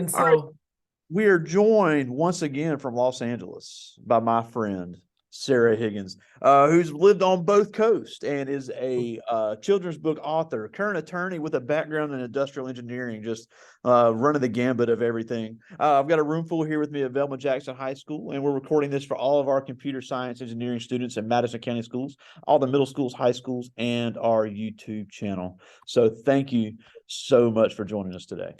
And All right. so, We are joined once again from Los Angeles by my friend, Sarah Higgins, who's lived on both coasts and is a children's book author, current attorney with a background in industrial engineering, just running the gambit of everything. I've got a room full here with me at Velma Jackson High School, and we're recording this for all of our computer science engineering students in Madison County schools, all the middle schools, high schools, and our YouTube channel. So thank you so much for joining us today.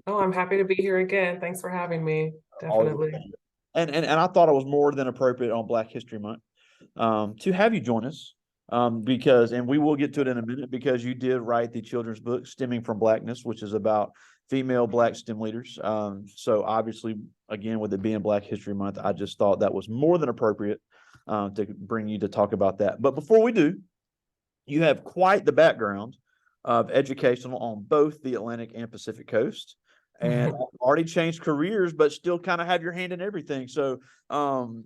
oh, I'm happy to be here again. Thanks for having me. Always. Definitely. And I thought it was more than appropriate on Black History Month to have you join us because, and we will get to it in a minute, because you did write the children's book Stemming from Blackness, which is about female Black STEM leaders. So obviously, again, with it being Black History Month, I just thought that was more than appropriate to bring you to talk about that. But before we do, you have quite the background of educational on both the Atlantic and Pacific coast, and already changed careers, but still kind of have your hand in everything. So,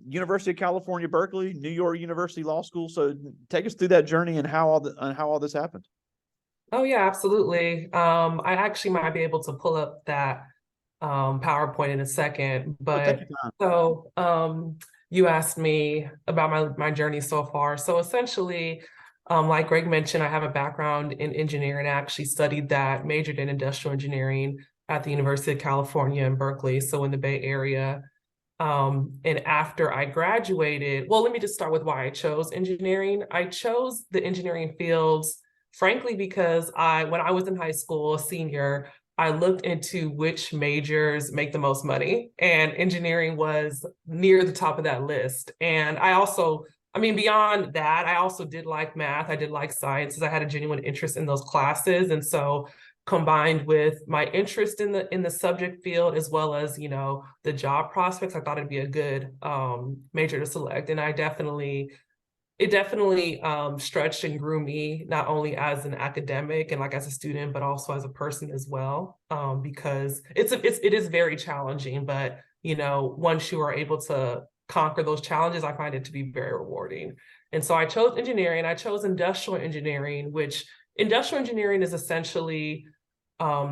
University of California, Berkeley, New York University Law School. So, take us through that journey and how all this happened. Oh yeah, absolutely. I actually might be able to pull up that PowerPoint in a second, Oh, take but your time. so you asked me about my journey so far. So essentially, like Greg mentioned, I have a background in engineering. I actually studied that, majored in industrial engineering at the University of California in Berkeley, so in the Bay Area. And after I graduated, well, let me just start with why I chose engineering. I chose the engineering fields, frankly, because when I was in high school, a senior, I looked into which majors make the most money, and engineering was near the top of that list. And I mean, beyond that, I also did like math. I did like sciences. I had a genuine interest in those classes. And so combined with my interest in the subject field, as well as, you know, the job prospects, I thought it'd be a good major to select. And it definitely stretched and grew me, not only as an academic and like as a student, but also as a person as well, because it is very challenging. But you know, once you are able to conquer those challenges, I find it to be very rewarding. And so I chose engineering. I chose industrial engineering, which industrial engineering is essentially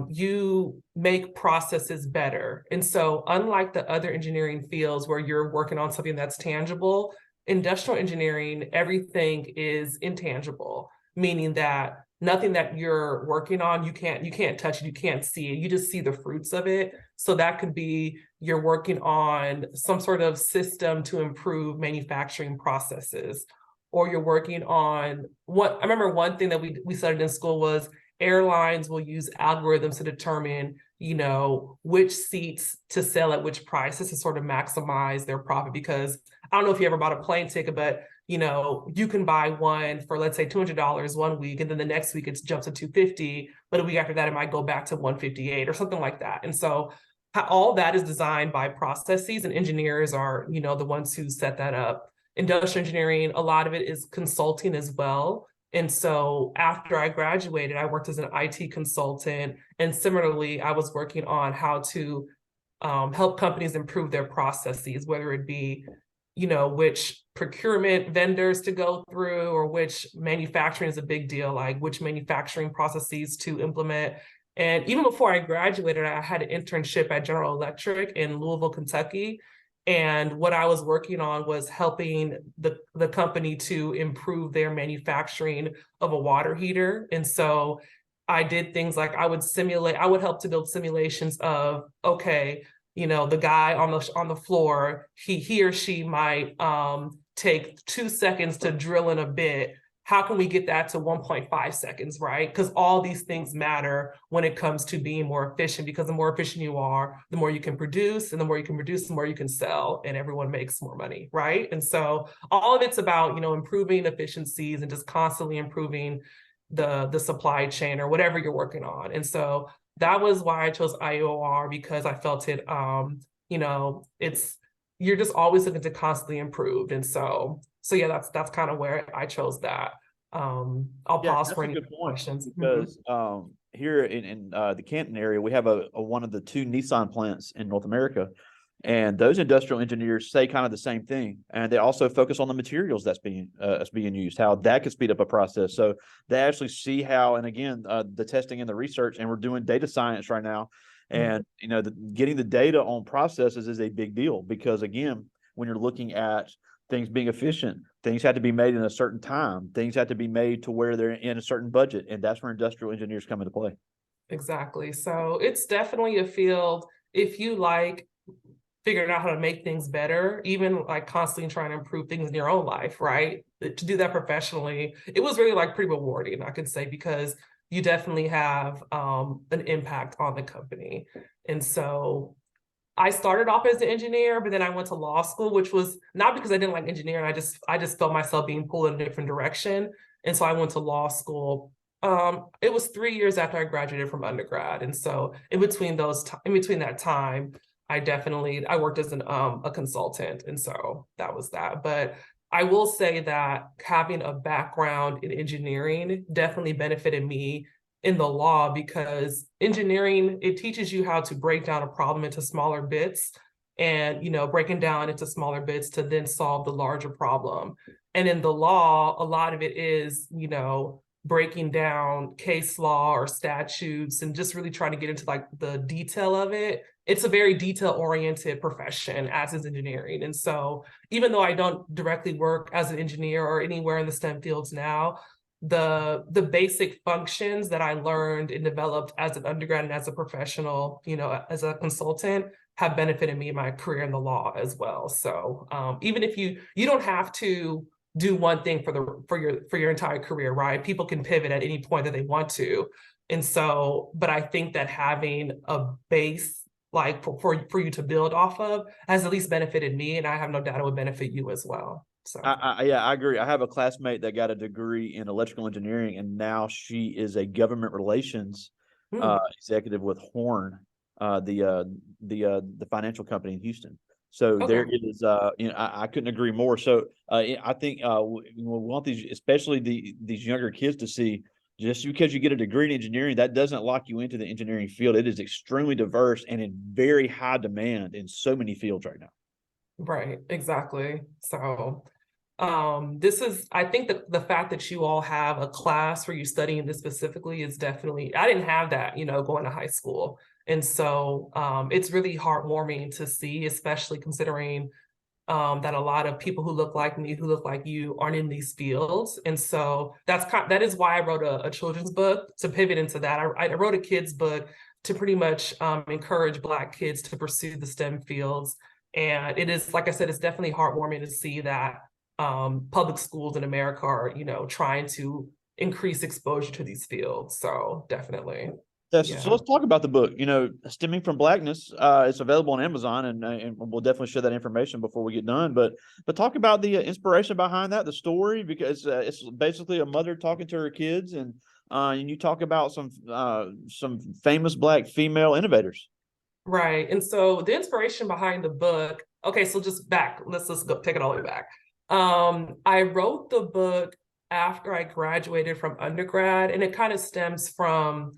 you make processes better. And so unlike the other engineering fields where you're working on something that's tangible, industrial engineering, everything is intangible, meaning that nothing that you're working on, you can't touch it, you can't see it, you just see the fruits of it. So that could be you're working on some sort of system to improve manufacturing processes, or you're working on what I remember one thing that we studied in school was airlines will use algorithms to determine, you know, which seats to sell at which prices to sort of maximize their profit. Because I don't know if you ever bought a plane ticket, but you know, you can buy one for, let's say, $200 one week, and then the next week it jumps to $250, but a week after that it might go back to $158 or something like that. And so all that is designed by processes, and engineers are, you know, the ones who set that up. Industrial engineering, a lot of it is consulting as well. And so after I graduated, I worked as an IT consultant. And similarly, I was working on how to help companies improve their processes, whether it be, you know, which procurement vendors to go through, or which manufacturing is a big deal, like which manufacturing processes to implement. And even before I graduated, I had an internship at General Electric in Louisville, Kentucky. And what I was working on was helping the company to improve their manufacturing of a water heater. And so I did things like I would help to build simulations of, okay, you know, the guy on the floor, he or she might take 2 seconds to drill in a bit. How can we get that to 1.5 seconds, right? Because all these things matter when it comes to being more efficient, because the more efficient you are, the more you can produce, and the more you can produce, the more you can sell, and everyone makes more money, right? And so all of it's about, you know, improving efficiencies and just constantly improving the supply chain or whatever you're working on. And so that was why I chose IOR, because I felt it, you know, you're just always looking to constantly improve. And so yeah, that's kind of where I chose that. I'll pause That's for a any good point, questions. because here in the Canton area, we have a one of the two Nissan plants in North America. And those industrial engineers say kind of the same thing, and they also focus on the materials that's being used, how that could speed up a process. So they actually see how, and again, the testing and the research, and we're doing data science right now, and getting the data on processes is a big deal because again, when you're looking at things being efficient, things have to be made in a certain time, things have to be made to where they're in a certain budget, and that's where industrial engineers come into play. Exactly. So it's definitely a field if you like figuring out how to make things better, even like constantly trying to improve things in your own life, right? To do that professionally, it was really like pretty rewarding, I could say, because you definitely have an impact on the company. And so I started off as an engineer, but then I went to law school, which was not because I didn't like engineering. I just felt myself being pulled in a different direction. And so I went to law school. It was 3 years after I graduated from undergrad. And so in between that time, I worked as a consultant. And so that was that. But I will say that having a background in engineering definitely benefited me in the law because engineering, it teaches you how to break down a problem into smaller bits and, breaking down into smaller bits to then solve the larger problem. And in the law, a lot of it is, breaking down case law or statutes and just really trying to get into like the detail of it. It's a very detail oriented profession, as is engineering. And so even though I don't directly work as an engineer or anywhere in the STEM fields now, the basic functions that I learned and developed as an undergrad and as a professional, as a consultant, have benefited me in my career in the law as well. So even if you don't have to do one thing for your entire career, right? People can pivot at any point that they want to. And so, but I think that having a base like for you to build off of has at least benefited me, and I have no doubt it would benefit you as well. So Yeah, I agree. I have a classmate that got a degree in electrical engineering, and now she is a government relations executive with Horn, the financial company in Houston. So okay. there is, I couldn't agree more. So I think we want these, especially these younger kids, to see just because you get a degree in engineering, that doesn't lock you into the engineering field. It is extremely diverse and in very high demand in so many fields right now. Right, exactly. So this is, I think that the fact that you all have a class where you're studying this specifically is definitely, I didn't have that, going to high school. And so it's really heartwarming to see, especially considering that a lot of people who look like me, who look like you, aren't in these fields. And so that is why I wrote a children's book to pivot into that. I wrote a kid's book to pretty much encourage Black kids to pursue the STEM fields. And it is, like I said, it's definitely heartwarming to see that public schools in America are, trying to increase exposure to these fields. So definitely. Yes, so Yeah. let's talk about the book. Stemming from Blackness. It's available on Amazon, and we'll definitely share that information before we get done. But talk about the inspiration behind that, the story, because it's basically a mother talking to her kids, and you talk about some famous Black female innovators. Right. And so the inspiration behind the book, okay, so just back, let's go take it all the way back. I wrote the book after I graduated from undergrad, and it kind of stems from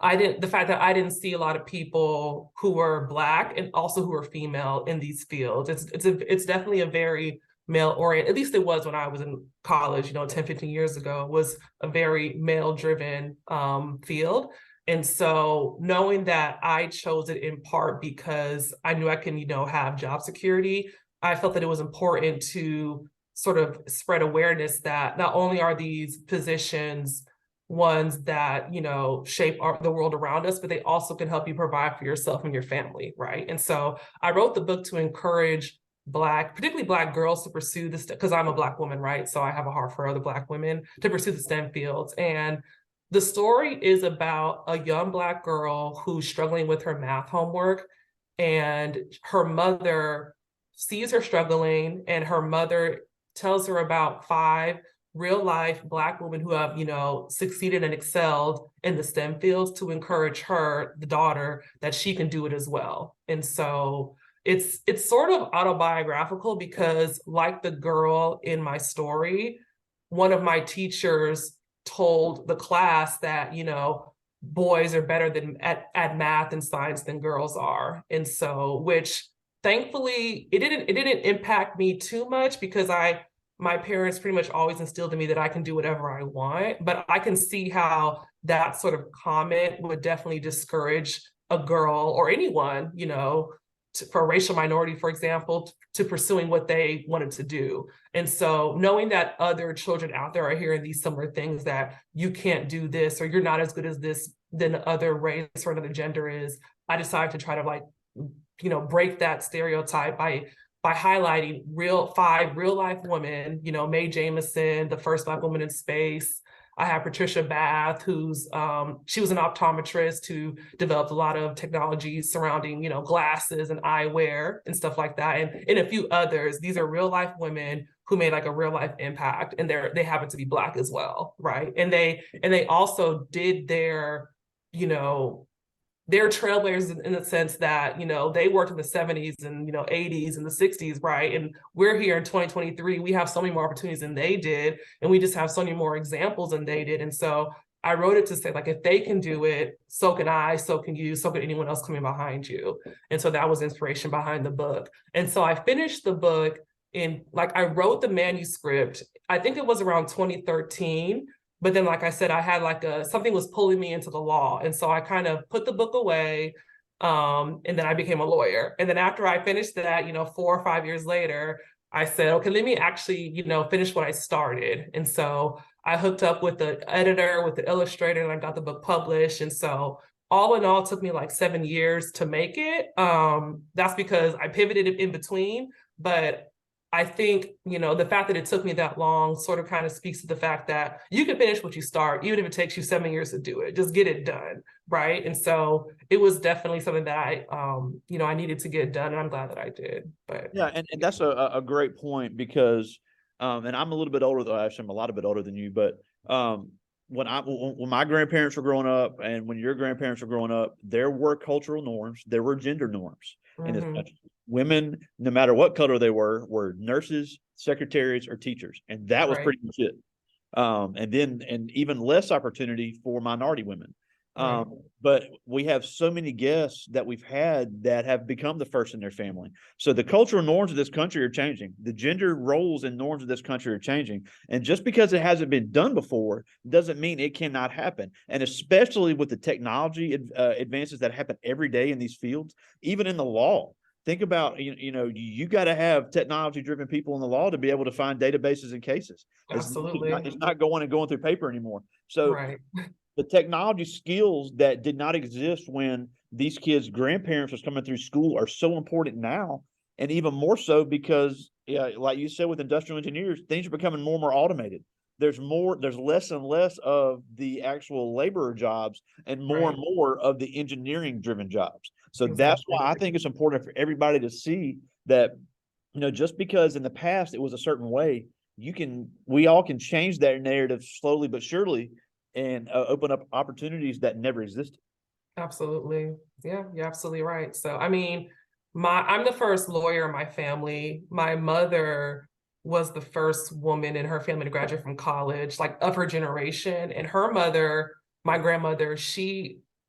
the fact that I didn't see a lot of people who were Black and also who were female in these fields. It's definitely a very male oriented, at least it was when I was in college, 10, 15 years ago, was a very male driven field. And so knowing that I chose it in part because I knew I can, have job security, I felt that it was important to sort of spread awareness that not only are these positions ones that, shape the world around us, but they also can help you provide for yourself and your family, right? And so I wrote the book to encourage particularly Black girls to pursue this, because I'm a Black woman, right? So I have a heart for other Black women to pursue the STEM fields. And the story is about a young Black girl who's struggling with her math homework, and her mother sees her struggling, and her mother tells her about 5 real life Black women who have, succeeded and excelled in the STEM fields to encourage her, the daughter, that she can do it as well. And so it's sort of autobiographical because, like the girl in my story, one of my teachers told the class that, boys are better at math and science than girls are. And so, which thankfully it didn't impact me too much because my parents pretty much always instilled in me that I can do whatever I want, but I can see how that sort of comment would definitely discourage a girl or anyone, for a racial minority, for example, to pursuing what they wanted to do. And so knowing that other children out there are hearing these similar things, that you can't do this or you're not as good as this than other race or another gender is, I decided to try to break that stereotype by highlighting five real life women, Mae Jameson, the first Black woman in space. I have Patricia Bath, she was an optometrist who developed a lot of technology surrounding, glasses and eyewear and stuff like that. And a few others. These are real life women who made like a real life impact, and they happen to be Black as well, right? And they also did they're trailblazers in the sense that, they worked in the 70s and, 80s and the 60s, right? And we're here in 2023, we have so many more opportunities than they did, and we just have so many more examples than they did. And so I wrote it to say, like, if they can do it, so can I, so can you, so can anyone else coming behind you. And so that was inspiration behind the book. And so I finished the book I wrote the manuscript, I think it was around 2013. But then, like I said, I had something was pulling me into the law. And so I kind of put the book away. And then I became a lawyer. And then after I finished that, 4 or 5 years later, I said, okay, let me actually, finish what I started. And so I hooked up with the editor, with the illustrator, and I got the book published. And so all in all, it took me like 7 years to make it. That's because I pivoted in between. But I think, the fact that it took me that long sort of kind of speaks to the fact that you can finish what you start, even if it takes you 7 years to do it, just get it done, right? And so it was definitely something that I needed to get done, and I'm glad that I did. But Yeah, and that's a great point because, and I'm a little bit older, though. Actually, I'm a lot bit older than you, but when my grandparents were growing up and when your grandparents were growing up, there were cultural norms, there were gender norms in this country. Women, no matter what color they were nurses, secretaries, or teachers, and that was right. pretty much it. And even less opportunity for minority women. Right. But we have so many guests that we've had that have become the first in their family. So the cultural norms of this country are changing. The gender roles and norms of this country are changing. And just because it hasn't been done before doesn't mean it cannot happen. And especially with the technology advances that happen every day in these fields, even in the law. Think about, you got to have technology-driven people in the law to be able to find databases and cases. Absolutely. It's not going through paper anymore. So right. the technology skills that did not exist when these kids' grandparents was coming through school are so important now, and even more so because, like you said, with industrial engineers, things are becoming more and more automated. There's less and less of the actual laborer jobs and more and more of the engineering driven jobs. So that's why I think it's important for everybody to see that, just because in the past it was a certain way, we all can change that narrative slowly but surely and open up opportunities that never existed. Absolutely. Yeah, you're absolutely right. So, I mean, I'm the first lawyer in my family. My mother was the first woman in her family to graduate from college, like of her generation. And her mother, my grandmother,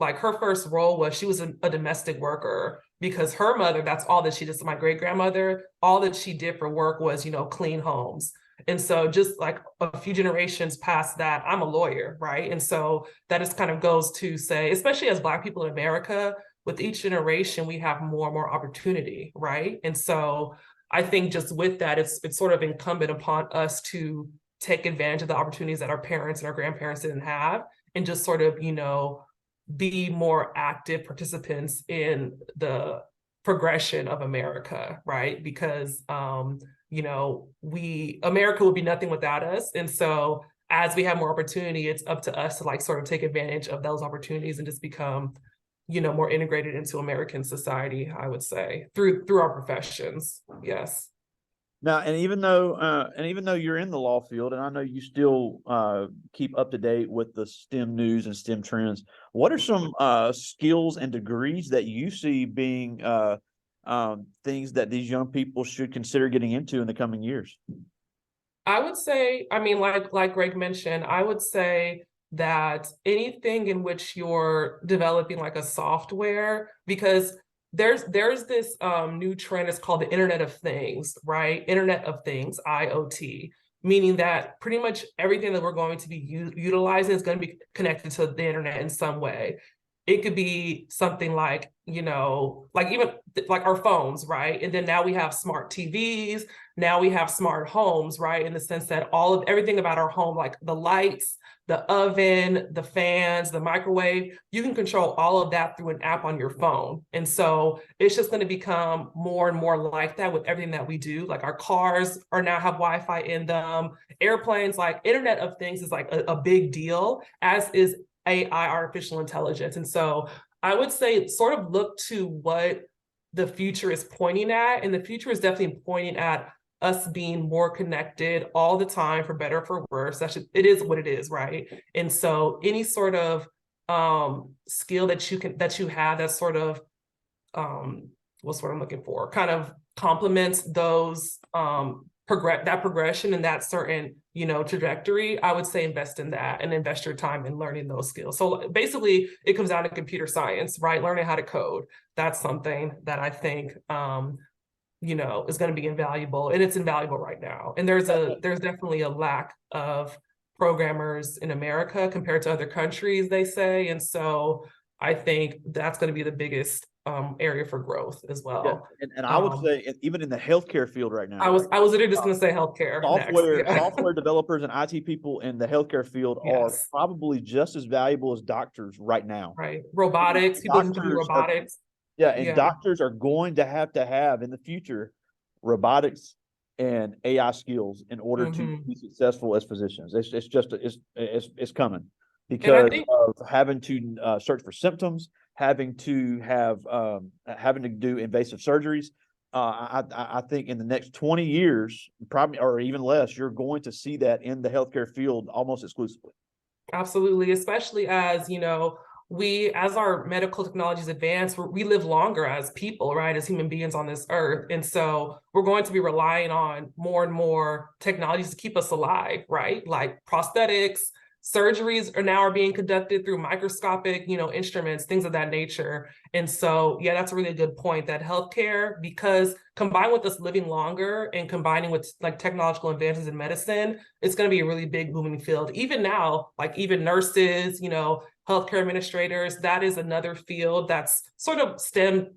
her first role was she was a domestic worker because her mother, that's all that she did. So my great grandmother, all that she did for work was, clean homes. And so just like a few generations past that, I'm a lawyer, right? And so that just kind of goes to say, especially as Black people in America, with each generation, we have more and more opportunity, right? And so I think just with that, it's sort of incumbent upon us to take advantage of the opportunities that our parents and our grandparents didn't have, and just sort of, be more active participants in the progression of America, right? Because America would be nothing without us. And so as we have more opportunity, it's up to us to sort of take advantage of those opportunities and just become, more integrated into American society, I would say, through our professions. Yes. Now, and even though you're in the law field, and I know you still keep up to date with the STEM news and STEM trends, what are some skills and degrees that you see being things that these young people should consider getting into in the coming years? I would say, I mean, like Greg mentioned, I would say that anything in which you're developing like a software, because there's this new trend. It's called the Internet of Things, right? Internet of Things, IoT, meaning that pretty much everything that we're going to be utilizing is going to be connected to the internet in some way. It could be something like, like even like our phones, right? And then now we have smart TVs, now we have smart homes, right? In the sense that all of everything about our home, like the lights, the oven, the fans, the microwave, you can control all of that through an app on your phone. And so it's just going to become more and more like that with everything that we do. Like our cars are now have Wi-Fi in them, airplanes, like Internet of Things is like a big deal, as is AI, artificial intelligence. And so I would say sort of look to what the future is pointing at. And the future is definitely pointing at us being more connected all the time, for better or for worse. It is what it is, right? And so any sort of skill that you have that sort of what's what I'm looking for, kind of complements those progression and that certain trajectory, I would say invest in that and invest your time in learning those skills. So basically it comes down to computer science, right? Learning how to code. That's something that I think is going to be invaluable, and it's invaluable right now. And there's definitely a lack of programmers in America compared to other countries, they say. And so I think that's going to be the biggest area for growth as well. Yeah. And I would say even in the healthcare field right now, I was literally just going to say healthcare software developers and IT people in the healthcare field are probably just as valuable as doctors right now. Right. Robotics, people who do robotics. Doctors are going to have in the future robotics and AI skills in order to be successful as physicians. It's coming because of having to search for symptoms, having to do invasive surgeries. I think in the next 20 years, probably, or even less, you're going to see that in the healthcare field almost exclusively. Absolutely, especially as as our medical technologies advance, we live longer as people, right? As human beings on this earth. And so we're going to be relying on more and more technologies to keep us alive, right? Like prosthetics, surgeries are being conducted through microscopic, instruments, things of that nature. And so, yeah, that's a really good point, that healthcare, because combined with us living longer and combining with like technological advances in medicine, it's going to be a really big booming field. Even now, like even nurses, healthcare administrators, that is another field that's sort of STEM,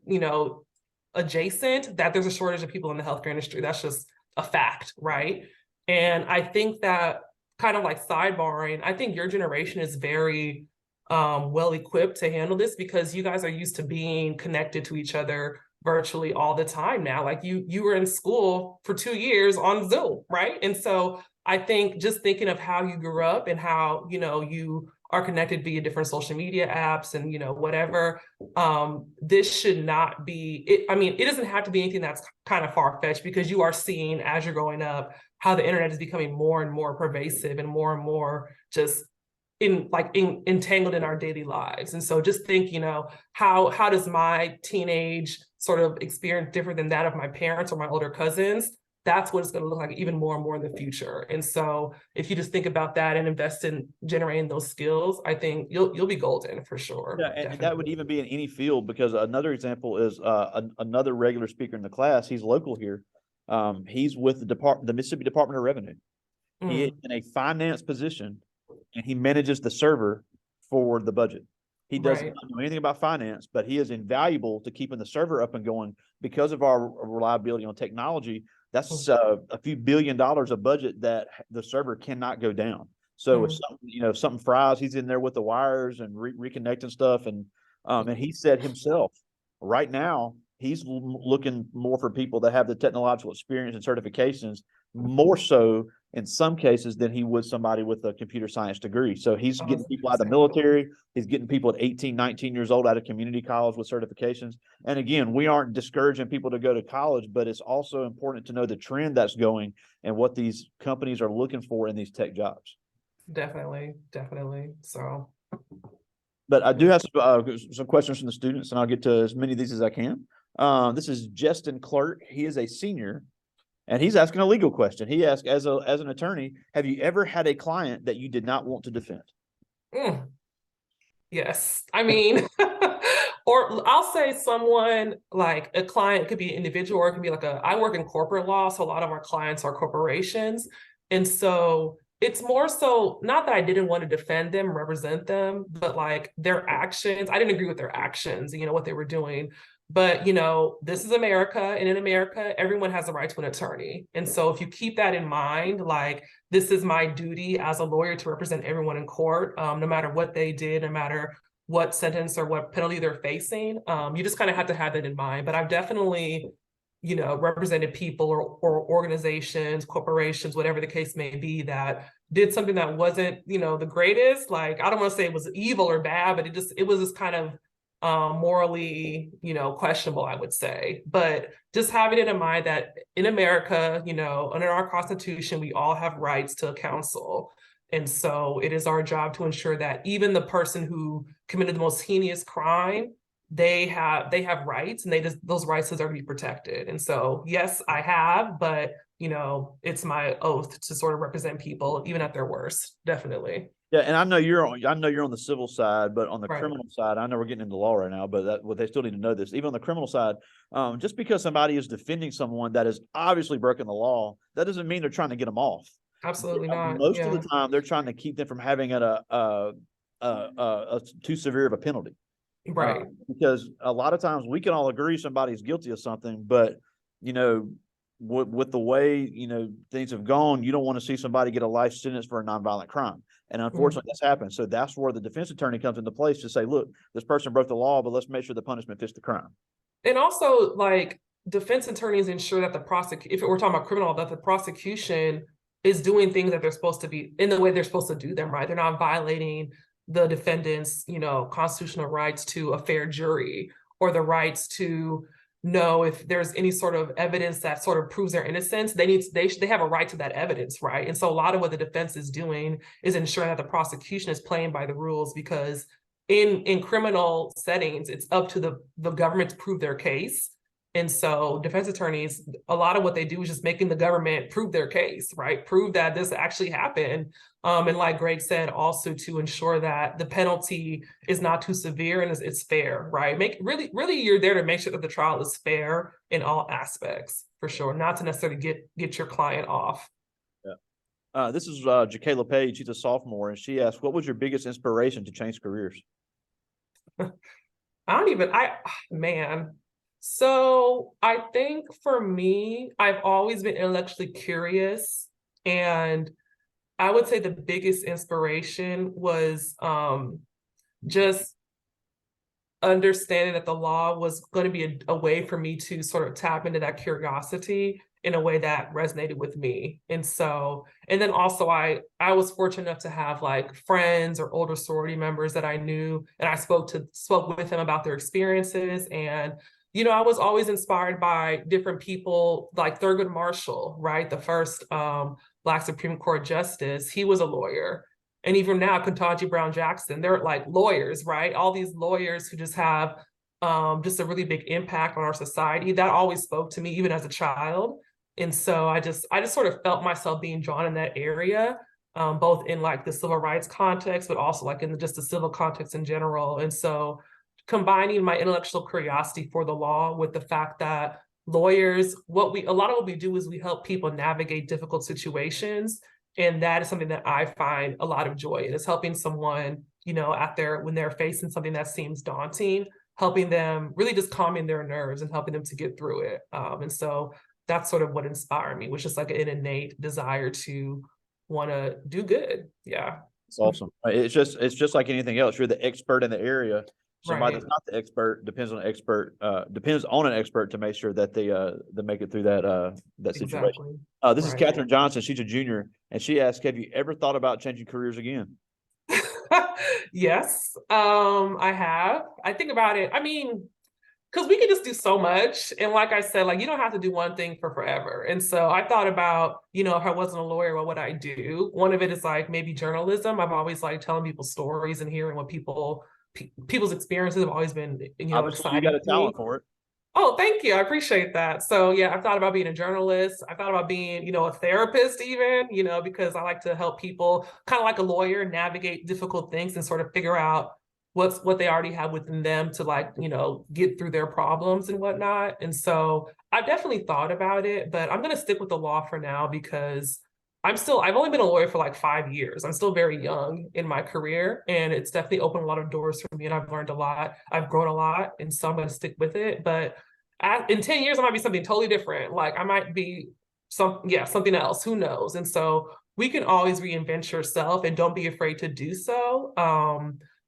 adjacent, that there's a shortage of people in the healthcare industry. That's just a fact, right? And I think that, kind of like sidebarring, I think your generation is very well equipped to handle this, because you guys are used to being connected to each other virtually all the time now. Like you were in school for 2 years on Zoom, right? And so I think just thinking of how you grew up and how you are connected via different social media apps and whatever, this should not be it. I mean, it doesn't have to be anything that's kind of far-fetched, because you are seeing as you're growing up how the internet is becoming more and more pervasive and more just entangled in our daily lives. And so just think, how does my teenage sort of experience different than that of my parents or my older cousins? That's what it's going to look like even more and more in the future. And so if you just think about that and invest in generating those skills, I think you'll be golden for sure. Yeah, and that would even be in any field, because another example is another regular speaker in the class. He's local here. He's with the Mississippi Department of Revenue. He is in a finance position, and he manages the server for the budget. He doesn't know anything about finance, but he is invaluable to keeping the server up and going because of our reliability on technology. That's a few $1 billion of budget that the server cannot go down. So if something fries, he's in there with the wires and reconnecting stuff. And he said himself, right now, he's looking more for people that have the technological experience and certifications, more so in some cases than he would somebody with a computer science degree. So he's getting people out of the military. He's getting people at 18, 19 years old out of community college with certifications. And again, we aren't discouraging people to go to college, but it's also important to know the trend that's going and what these companies are looking for in these tech jobs. Definitely. So, but I do have some questions from the students, and I'll get to as many of these as I can. This is Justin Clerk. He is a senior, and he's asking a legal question. He asked, as an attorney, have you ever had a client that you did not want to defend? Yes. I mean, Or I'll say someone like a client, could be an individual, or it could be like I work in corporate law, so a lot of our clients are corporations. And so it's more so not that I didn't want to defend them, represent them, but like their actions, I didn't agree with their actions, what they were doing. But this is America, and in America, everyone has a right to an attorney. And so if you keep that in mind, like this is my duty as a lawyer to represent everyone in court, no matter what they did, no matter what sentence or what penalty they're facing. You just kind of have to have that in mind. But I've definitely, represented people or organizations, corporations, whatever the case may be, that did something that wasn't, the greatest. Like, I don't want to say it was evil or bad, but it was just kind of morally, questionable, I would say. But just having it in mind that in America, under our Constitution, we all have rights to counsel. And so it is our job to ensure that even the person who committed the most heinous crime, they have rights, and those rights deserve to be protected. And so, yes, I have, but it's my oath to sort of represent people even at their worst, definitely. Yeah, and I know you're on the civil side, but on the Right. criminal side, I know we're getting into law right now, but they still need to know this. Even on the criminal side, just because somebody is defending someone that has obviously broken the law, that doesn't mean they're trying to get them off. Absolutely not. Most of Yeah. the time, they're trying to keep them from having a too severe of a penalty. Right. Because a lot of times we can all agree somebody's guilty of something, but with the way things have gone, you don't want to see somebody get a life sentence for a nonviolent crime. And unfortunately, that's happened. So that's where the defense attorney comes into place to say, look, this person broke the law, but let's make sure the punishment fits the crime. And also, like, defense attorneys ensure that if we're talking about criminal, that the prosecution is doing things that they're supposed to be in the way they're supposed to do them, right? They're not violating the defendant's, constitutional rights to a fair jury, or the rights to know if there's any sort of evidence that sort of proves their innocence. They have a right to that evidence, right? And so a lot of what the defense is doing is ensuring that the prosecution is playing by the rules, because in criminal settings, it's up to the government to prove their case. And so defense attorneys, a lot of what they do is just making the government prove their case, right? Prove that this actually happened. And like Greg said, also to ensure that the penalty is not too severe and it's fair, right? Really, you're there to make sure that the trial is fair in all aspects, for sure, not to necessarily get your client off. Yeah. This is Jacayla Page. She's a sophomore, and she asked, what was your biggest inspiration to change careers? Man. So I think for me, I've always been intellectually curious, and I would say the biggest inspiration was just understanding that the law was going to be a way for me to sort of tap into that curiosity in a way that resonated with me. And then also I was fortunate enough to have like friends or older sorority members that I knew, and I spoke with them about their experiences. And I was always inspired by different people, like Thurgood Marshall, right? The first Black Supreme Court justice. He was a lawyer. And even now, Ketanji Brown Jackson, they're like lawyers, right? All these lawyers who just have just a really big impact on our society. That always spoke to me, even as a child. And so I just sort of felt myself being drawn in that area, both in like the civil rights context, but also like in just the civil context in general. And so combining my intellectual curiosity for the law with the fact that lawyers, a lot of what we do is we help people navigate difficult situations. And that is something that I find a lot of joy in, is helping someone, when they're facing something that seems daunting, helping them, really just calming their nerves and helping them to get through it. And so that's sort of what inspired me, was just like an innate desire to want to do good. Yeah. It's awesome. It's just like anything else. You're the expert in the area. Somebody that's not the expert depends on an expert to make sure that they make it through that situation. Exactly. This is Katherine Johnson. She's a junior, and she asked, have you ever thought about changing careers again? Yes, I have. I think about it. I mean, because we can just do so much. And like I said, like, you don't have to do one thing for forever. And so I thought about, if I wasn't a lawyer, what would I do? One of it is like maybe journalism. I've always liked telling people stories and hearing what people's experiences have always been, Obviously, exciting. you got a talent for it. Oh, thank you. I appreciate that. So yeah, I thought about being a journalist. I thought about being, a therapist even, because I like to help people, kind of like a lawyer, navigate difficult things and sort of figure out what they already have within them to like, get through their problems and whatnot. And so I've definitely thought about it, but I'm going to stick with the law for now because I've only been a lawyer for like 5 years. I'm still very young in my career, and it's definitely opened a lot of doors for me, and I've learned a lot. I've grown a lot, and so I'm going to stick with it. But in 10 years, I might be something totally different. Like I might be something else, who knows? And so we can always reinvent yourself, and don't be afraid to do so.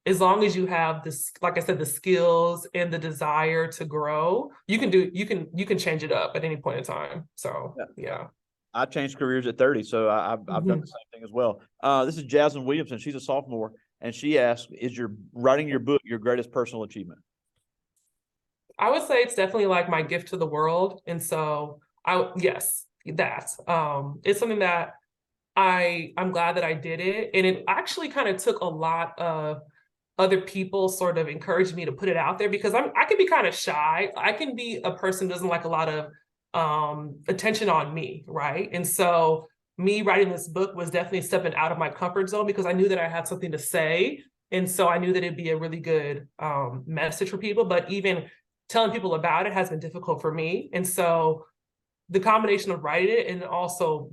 As long as you have this, like I said, the skills and the desire to grow, you can change it up at any point in time. So yeah. I changed careers at 30, so I've done the same thing as well. This is Jasmine Williamson. She's a sophomore, and she asked, "Is your writing your book your greatest personal achievement?" I would say it's definitely like my gift to the world. And so yes, that it's something that I'm glad that I did it. And it actually kind of took a lot of other people sort of encouraged me to put it out there because I can be kind of shy. I can be a person who doesn't like a lot of attention on me, right? And so me writing this book was definitely stepping out of my comfort zone because I knew that I had something to say. And so I knew that it'd be a really good message for people. But even telling people about it has been difficult for me. And so the combination of writing it and also,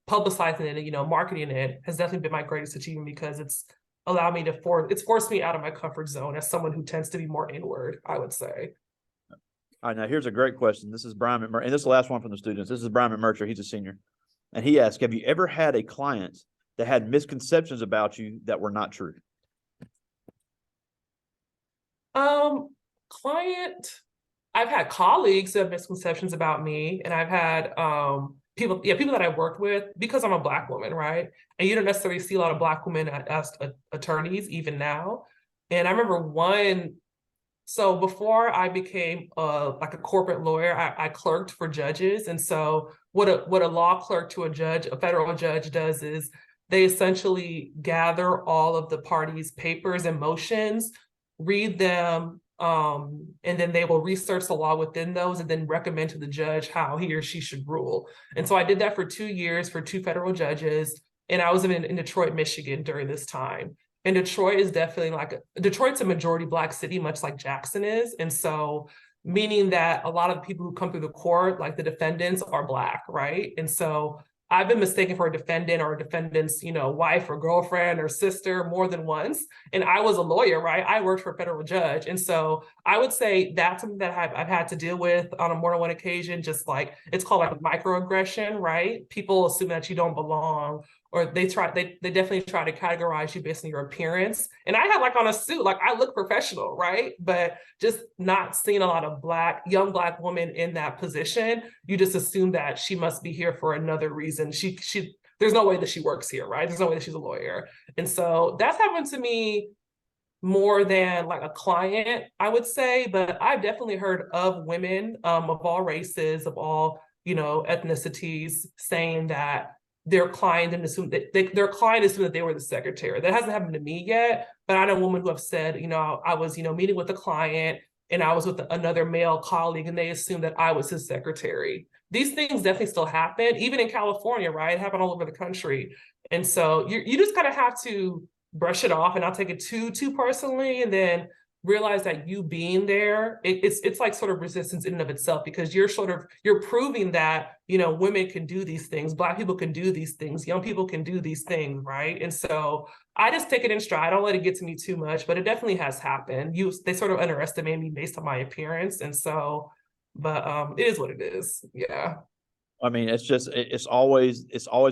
publicizing it and, marketing it has definitely been my greatest achievement because it's allowed me it's forced me out of my comfort zone as someone who tends to be more inward, I would say. All right, now here's a great question. This is Brian McMurtry, and this is the last one from the students. This is Brian McMurtry. He's a senior. And he asked, have you ever had a client that had misconceptions about you that were not true? Client, I've had colleagues who have misconceptions about me, and I've had people that I worked with because I'm a Black woman, right? And you don't necessarily see a lot of Black women as attorneys even now. And I remember so before I became like a corporate lawyer, I clerked for judges. And so what a law clerk to a federal judge does is they essentially gather all of the parties' papers and motions, read them, and then they will research the law within those and then recommend to the judge how he or she should rule. And so I did that for 2 years for two federal judges. And I was in Detroit, Michigan during this time. And Detroit is definitely Detroit's a majority Black city, much like Jackson is. And so, meaning that a lot of the people who come through the court, like the defendants, are Black, right? And so I've been mistaken for a defendant or a defendant's, wife or girlfriend or sister more than once. And I was a lawyer, right? I worked for a federal judge. And so I would say that's something that I've had to deal with on a more than one occasion, just like it's called like a microaggression, right? People assume that you don't belong, or they definitely try to categorize you based on your appearance. And I had like on a suit, like I look professional, right? But just not seeing a lot of young Black women in that position, you just assume that she must be here for another reason. There's no way that she works here, right? There's no way that she's a lawyer. And so that's happened to me more than like a client, I would say, but I've definitely heard of women of all races, of all, ethnicities saying that their client assumed that they were the secretary. That hasn't happened to me yet, but I know women who have said, I was, meeting with a client and I was with another male colleague and they assumed that I was his secretary. These things definitely still happen, even in California, right? It happened all over the country. And so you just kind of have to brush it off and not take it too personally, and then realize that you being there, it's like sort of resistance in and of itself, because you're proving that, women can do these things, Black people can do these things, young people can do these things, right? And so I just take it in stride. I don't let it get to me too much, but it definitely has happened. They sort of underestimate me based on my appearance. And so, but it is what it is. Yeah. I mean, it's always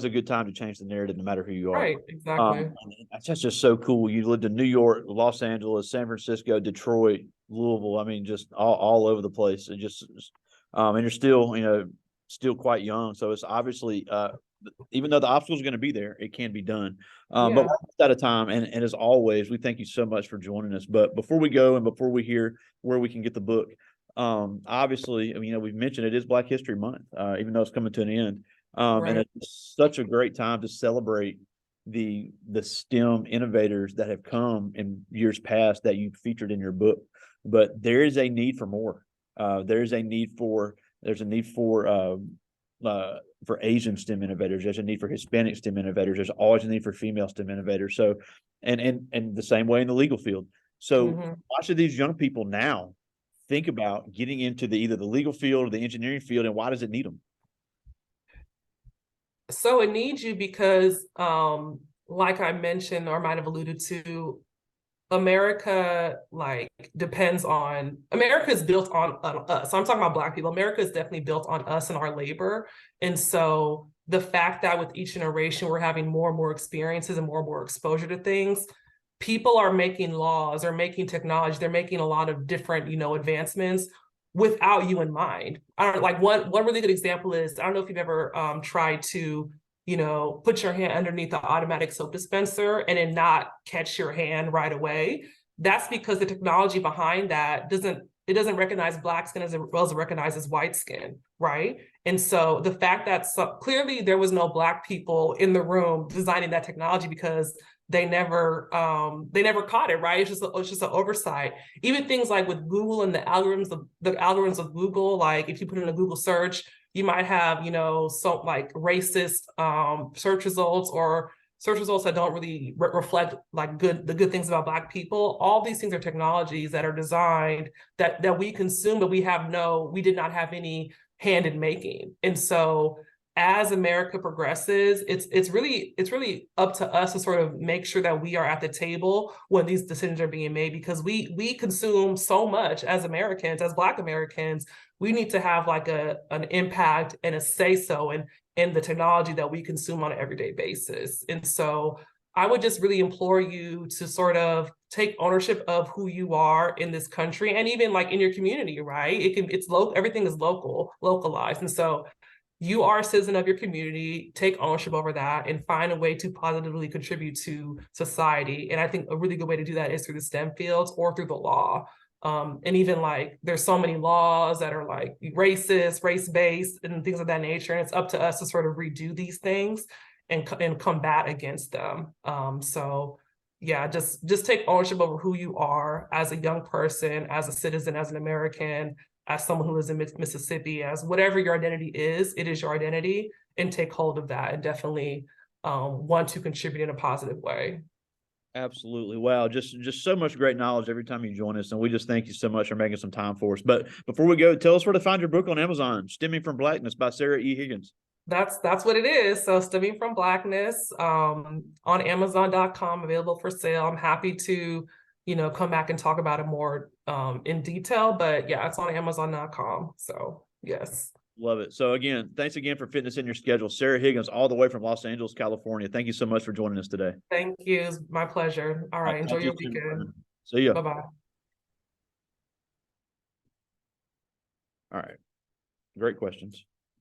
a good time to change the narrative, no matter who you are. Right, exactly. That's just so cool. You lived in New York, Los Angeles, San Francisco, Detroit, Louisville. I mean, just all over the place. And and you're still quite young. So it's obviously, even though the obstacles are going to be there, it can be done. But we're out of time. And as always, we thank you so much for joining us. But before we go and before we hear where we can get the book, obviously, we've mentioned it is Black History Month, even though it's coming to an end. And it's such a great time to celebrate the STEM innovators that have come in years past that you featured in your book. But there is a need for more. There's a need for Asian STEM innovators. There's a need for Hispanic STEM innovators. There's always a need for female STEM innovators. So, and the same way in the legal field. So Mhm. why should these young people now think about getting into either the legal field or the engineering field, and why does it need them? So it needs you because, like I mentioned or might have alluded to, America America is built on us. So I'm talking about Black people. America is definitely built on us and our labor. And so the fact that with each generation we're having more and more experiences and more exposure to things, people are making laws or making technology, they're making a lot of different, advancements without you in mind. I don't like one really good example is, I don't know if you've ever tried to put your hand underneath the automatic soap dispenser and then not catch your hand right away. That's because the technology behind that doesn't recognize Black skin as well as it recognizes white skin, right? And so the fact that clearly there was no Black people in the room designing that technology because they never caught it, right? It's just an oversight. Even things like with Google and the algorithms of Google, like if you put in a Google search, you might have, so like racist search results or search results that don't really reflect like the good things about Black people. All these things are technologies that are designed that we consume, but we did not have any hand in making. And so as America progresses, it's really up to us to sort of make sure that we are at the table when these decisions are being made, because we consume so much as Americans, as Black Americans. We need to have like an impact and a say so in the technology that we consume on an everyday basis. And so I would just really implore you to sort of take ownership of who you are in this country and even like in your community, right? It's local, everything is localized. And so you are a citizen of your community, take ownership over that and find a way to positively contribute to society. And I think a really good way to do that is through the STEM fields or through the law. And even like there's so many laws that are like racist, race-based and things of that nature. And it's up to us to sort of redo these things and combat against them. So yeah, just take ownership over who you are as a young person, as a citizen, as an American, as someone who lives in Mississippi, as whatever your identity is, it is your identity, and take hold of that and definitely want to contribute in a positive way. Absolutely. Wow. Just so much great knowledge every time you join us. And we just thank you so much for making some time for us. But before we go, tell us where to find your book on Amazon, Stemming from Blackness by Sarah E. Higgins. That's what it is. So Stemming from Blackness on Amazon.com, available for sale. I'm happy to, come back and talk about it more in detail. But yeah, it's on Amazon.com. So yes. Love it. So again, thanks again for fitting this in your schedule. Sarah Higgins, all the way from Los Angeles, California. Thank you so much for joining us today. Thank you. It's my pleasure. All right. Enjoy Talk to you your soon. weekend. See ya. Bye-bye. All right. Great questions.